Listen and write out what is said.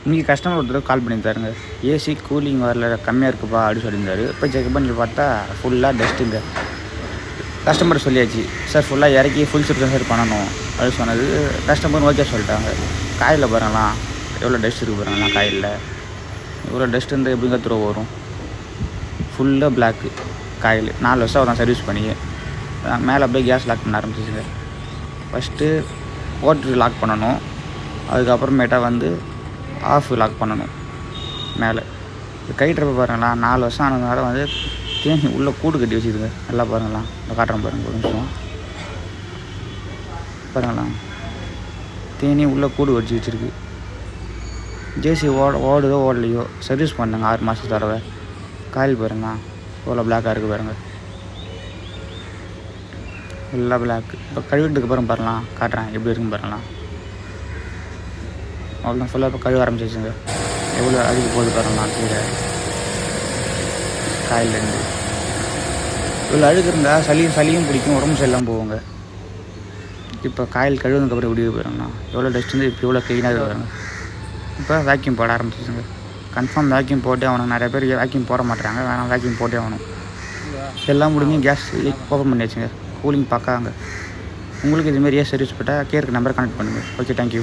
இன்றைக்கி கஸ்டமர் ஒருத்தர் கால் பண்ணியிருந்தாருங்க. AC cooling வரல, கம்மியாக இருக்குப்பா அப்படின்னு சொல்லியிருந்தாரு. போய் செக் பண்ணி பார்த்தா ஃபுல்லாக டஸ்ட்டுங்க. கஸ்டமர் சொல்லியாச்சு, சார் ஃபுல்லாக இறக்கி ஃபுல் சர்வீஸ் சார் பண்ணணும் அப்படின்னு சொன்னது. கஸ்டமர் ஓகே சொல்லிட்டாங்க. காயில் பாருங்களாம் எவ்வளோ டஸ்ட் இருக்குது பாருங்களாம். காயில் இவ்வளோ டஸ்ட் இருந்தால் எப்படிங்க த்ரோ வரும்? ஃபுல்லாக பிளாக்கு காயில். 4 வருஷம் வரும் சர்வீஸ் பண்ணி. மேலே அப்படியே கேஸ் லாக் பண்ண ஆரம்பிச்சிச்சுங்க. ஃபஸ்ட்டு ஓட்டர் லாக் பண்ணணும், அதுக்கப்புறமேட்டா வந்து ஆஃப் லாக் பண்ணணும் மேலே. கை ட்ரப்பை பாருங்களா, 4 வருஷம் ஆனதுனால வந்து தேனி உள்ளே கூடு கட்டி வச்சுருங்க. நல்லா பாருங்களாம், இந்த காட்டுறேன் பாருங்கள் ஒரு நிமிஷம் பாருங்களாம். தேனி உள்ளே கூடு கட்டி வச்சுருக்கு. ஜேசி ஓடுதோ ஓடலையோ சர்வீஸ் பண்ணுங்க 6 மாதத்துக்கு தடவை. காயில் பாருங்க எவ்வளோ பிளாக்காக இருக்குது பாருங்கள், ஃபுல்லாக பிளாக்கு. இப்போ கழுவிட்டுக்கு அப்புறம் பாருங்களாம், காட்டுறேன் எப்படி இருக்குன்னு பாருங்களாம். அவ்வளோதான், ஃபுல்லாக இப்போ கழுவ ஆரம்பிச்சிச்சுங்க. எவ்வளோ அழுக்கு போகுது பாருங்களாம் கீழே காயிலேருந்து. இவ்வளோ அழுக்கு இருந்தால் சளியும் பிடிக்கும், உடம்பு சரியில்லாமல் போவாங்க. இப்போ காயில் கழுவுனதுக்கப்புறம் எப்படி பாருங்கண்ணா, எவ்வளோ டஸ்ட் வந்து இப்போ எவ்வளோ க்ளீனாக இருக்குது பாருங்க. இப்போ வேக்யூம் போட ஆரம்பிச்சிச்சுங்க. கன்ஃபார்ம் வேக்யூம் போட்டே ஆகணும். நிறைய பேர் வேக்யூம் போட மாட்டாங்க, வேணாம் வேக்யூம் போட்டே ஆகணும். எல்லாம் முடிஞ்சு கேஸ் ஓப்பன் பண்ணி வச்சுங்க. கூலிங் பார்க்காங்க. உங்களுக்கு இதுமாரியே சர்வீஸ் போட்டால் கேருக்கு நம்பர் கனெக்ட் பண்ணுங்கள். Okay, thank you.